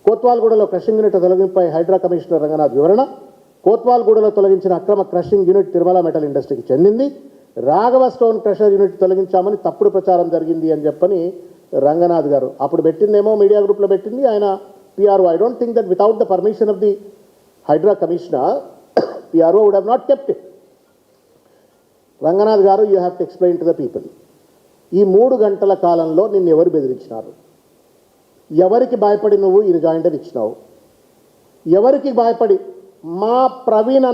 కోత్వాల్గూడలో crushing unit తొలగింపై HYDRAA commissioner Ranganath వివరణ. కోత్వాల్గూడలో తొలగించిన అక్రమ క్రషింగ్ యూనిట్ తిరుమల మెటల్ ఇండస్ట్రీకి చెందింది. రాఘవ స్టోన్ క్రషర్ యూనిట్ తొలగించామని తప్పుడు ప్రచారం జరిగింది అని చెప్పని రంగనాథ్ గారు అప్పుడు పెట్టిందేమో మీడియా గ్రూప్లో పెట్టింది ఆయన PRO. I don't think that without the permission of the Hydraa commissioner PRO would have not kept it. Ranganath garu, you have to explain to the people, ఈ 3 గంటల కాలంలో నిన్ను ఎవరు బెదిరించినారు? ఎవరికి భయపడి నువ్వు ఈ రిజాయిండర్ ఇచ్చినావు? ఎవరికి భయపడి? మా ప్రవీణ్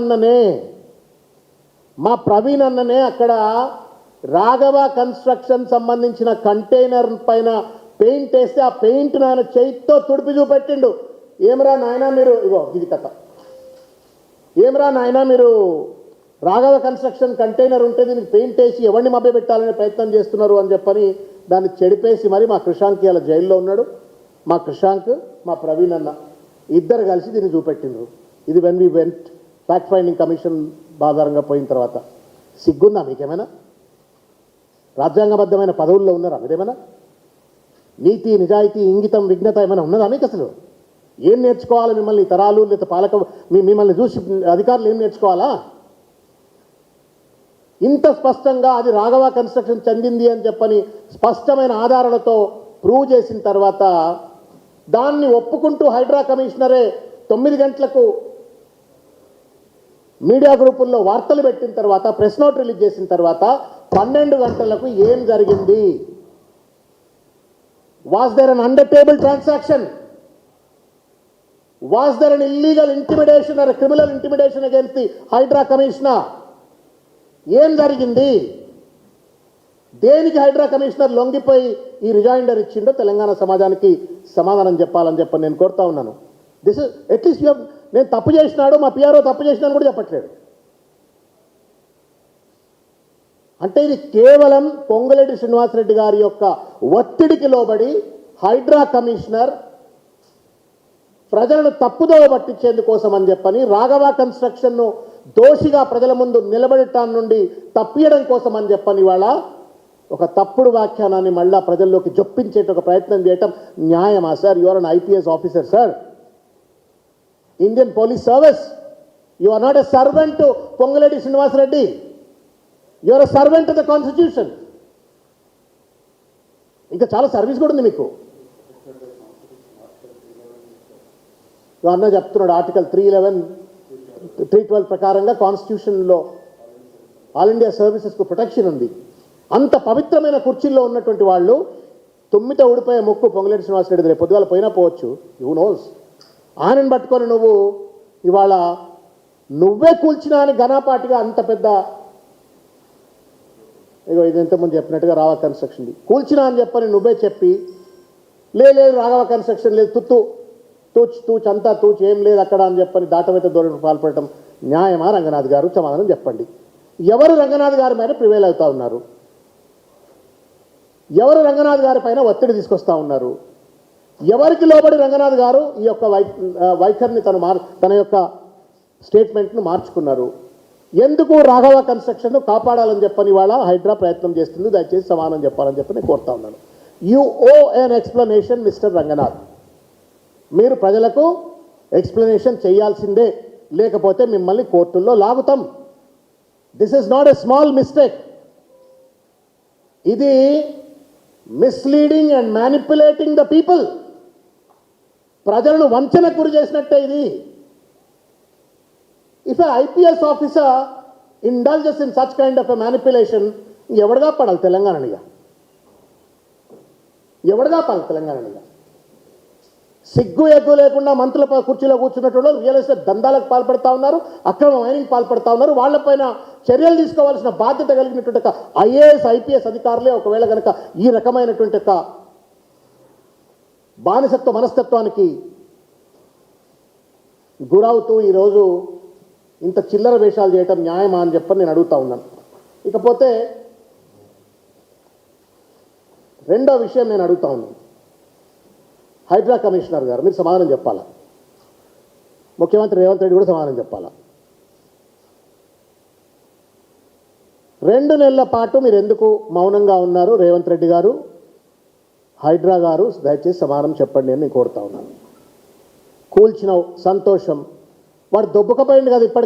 అన్ననే అక్కడ రాఘవ కన్స్ట్రక్షన్ సంబంధించిన కంటైనర్ పైన పెయింట్ వేస్తే ఆ పెయింట్ నాయన చేతితో తుడిపి చూపెట్టిండు. ఏమరా నాయనా మీరు, ఇగో ఇది కథ, ఏమరా నాయనా మీరు రాఘవ కన్స్ట్రక్షన్ కంటైనర్ ఉంటే దీనికి పెయింట్ వేసి ఎవరిని మభ్యపెట్టాలనే ప్రయత్నం చేస్తున్నారు అని చెప్పని దాన్ని చెడిపేసి మరి మా కృషాంక్ ఇలా జైల్లో ఉన్నాడు. మా కృషాంక్, మా ప్రవీణ్ అన్న ఇద్దరు కలిసి దీన్ని చూపెట్టిండ్రు. ఇది when we went fact finding commission ఆధారంగా పోయిన తర్వాత. సిగ్గుందా మీకేమైనా? రాజ్యాంగబద్ధమైన పదవుల్లో ఉన్నారా మీరేమైనా? నీతి, నిజాయితీ, ఇంగితం, విఘ్నత ఏమైనా ఉన్నదా మీకు? అసలు ఏం నేర్చుకోవాలి మిమ్మల్ని తరాలు, లేదా మిమ్మల్ని చూసి అధికారులు ఏం నేర్చుకోవాలా? ఇంత స్పష్టంగా అది రాఘవ కన్స్ట్రక్షన్ చెందింది అని చెప్పని స్పష్టమైన ఆధారాలతో ప్రూవ్ చేసిన తర్వాత దాన్ని ఒప్పుకుంటూ హైడ్రా కమిషనరే 9 గంటలకు మీడియా గ్రూపుల్లో వార్తలు పెట్టిన తర్వాత, ప్రెస్ నోట్ రిలీజ్ చేసిన తర్వాత 12 గంటలకు ఏం జరిగింది? Was there an under table transaction? Was there an illegal intimidation or criminal intimidation against the Hydraa commissioner? ఏం జరిగింది? దేనికి హైడ్రా కమిషనర్ లొంగిపోయి ఈ రిజైండర్ ఇచ్చిండో తెలంగాణ సమాజానికి సమాధానం చెప్పాలని చెప్పని నేను కోరుతా ఉన్నాను. దిస్ ఇస్ అట్లీస్ట్ నేను తప్పు చేసినాడు, మా పిఆర్ఓ తప్పు చేసినాను కూడా చెప్పట్లేడు. అంటే ఇది కేవలం పొంగులేటి శ్రీనివాసరెడ్డి గారి యొక్క ఒత్తిడికి లోబడి హైడ్రా కమిషనర్ ప్రజలను తప్పుదోవ పట్టించేందుకోసం అని చెప్పని రాఘవ కన్స్ట్రక్షన్ను దోషిగా ప్రజల ముందు నిలబడటాన్ని నుండి తప్పియడం కోసం అని చెప్పని ఇవాళ ఒక తప్పుడు వ్యాఖ్యానాన్ని మళ్ళా ప్రజల్లోకి జొప్పించేట ఒక ప్రయత్నం చేయటం న్యాయమా sir? You are an IPS officer sir, Indian police service. You are not a servant to Ponguleti Srinivasa Reddy, you are a servant to the constitution. ఇంకా చాలా సర్వీస్ కూడా ఉంది మీకు. అన్న చెప్తున్నాడు ఆర్టికల్ 311, 312 ప్రకారంగా కాన్స్టిట్యూషన్లో ఆల్ ఇండియా సర్వీసెస్కు ప్రొటెక్షన్ ఉంది. అంత పవిత్రమైన కుర్చీల్లో ఉన్నటువంటి వాళ్ళు 9 ఊడిపోయే ముక్కు పొంగులేటి శ్రీనివాసరెడ్డి రేపు పొద్దుగాల పోయినా పోవచ్చు, యూ నోస్. ఆయనను పట్టుకొని నువ్వు ఇవాళ నువ్వే కూల్చినా అని ఘనాపాటిగా అంత పెద్ద, ఇగో ఇది ఇంతకుముందు చెప్పినట్టుగా రాఘవ కన్స్ట్రక్షన్ కూల్చినా అని చెప్పని నువ్వే చెప్పి లేదు రాఘవ కన్స్ట్రక్షన్ లేదు, తూచ్ అంతా తూచ్ ఏం లేదు అక్కడ అని చెప్పని దాటవేత ధోరణి పాల్పడటం న్యాయమా? రంగనాథ్ గారు సమాధానం చెప్పండి. ఎవరు రంగనాథ్ గారి మీద ప్రివేల్ అవుతా ఉన్నారు? ఎవరు రంగనాథ్ గారి పైన ఒత్తిడి తీసుకొస్తా ఉన్నారు? ఎవరికి లోబడి రంగనాథ్ గారు ఈ యొక్క వైఖరిని తన యొక్క స్టేట్మెంట్ను మార్చుకున్నారు? ఎందుకు రాఘవ కన్స్ట్రక్షన్ను కాపాడాలని చెప్పని వాళ్ళ హైడ్రా ప్రయత్నం చేస్తుంది? దయచేసి సమాధానం చెప్పాలని చెప్పి నేను కోరుతా ఉన్నాను. You owe an explanation mister Ranganath. మీరు ప్రజలకు ఎక్స్ప్లెనేషన్ చేయాల్సిందే, లేకపోతే మిమ్మల్ని కోర్టుల్లో లాగుతాం. This is not a small mistake. ఇది misleading and manipulating the people. ప్రజలను వంచనకు గురి చేసినట్టే ఇది. If a IPS officer indulges in such kind of a manipulation, ఎవడుగా పడాలి తెలంగాణనిగా? ఎవడుగా పడాలి తెలంగాణనిగా? సిగ్గు ఎగ్గు లేకుండా మంత్రుల కుర్చీలో కూర్చున్నట్టు రియల్ ఎస్టేట్ దందాలకు పాల్పడతా ఉన్నారు, అక్రమ మైనింగ్ పాల్పడతా ఉన్నారు. వాళ్ళపైన చర్యలు తీసుకోవాల్సిన బాధ్యత కలిగినటువంటి ఒక ఐఏఎస్ ఐపీఎస్ అధికారులే ఒకవేళ కనుక ఈ రకమైనటువంటి ఒక బానిసత్వ మనస్తత్వానికి గురవుతూ ఈరోజు ఇంత చిల్లర వేషాలు చేయటం న్యాయమా అని చెప్పని నేను అడుగుతా ఉన్నాను. ఇకపోతే రెండో విషయం నేను అడుగుతా ఉన్నాను. హైడ్రా కమిషనర్ గారు మీరు సమాధానం చెప్పాలా, ముఖ్యమంత్రి రేవంత్ రెడ్డి కూడా సమాధానం చెప్పాలా. 2 నెలల పాటు మీరు ఎందుకు మౌనంగా ఉన్నారు? రేవంత్ రెడ్డి గారు, హైడ్రా గారు దయచేసి సమాధానం చెప్పండి అని నేను కోరుతా ఉన్నాను. కూల్చినావు, సంతోషం. వాడు దొబ్బుకపోయింది కదా ఇప్పటికే.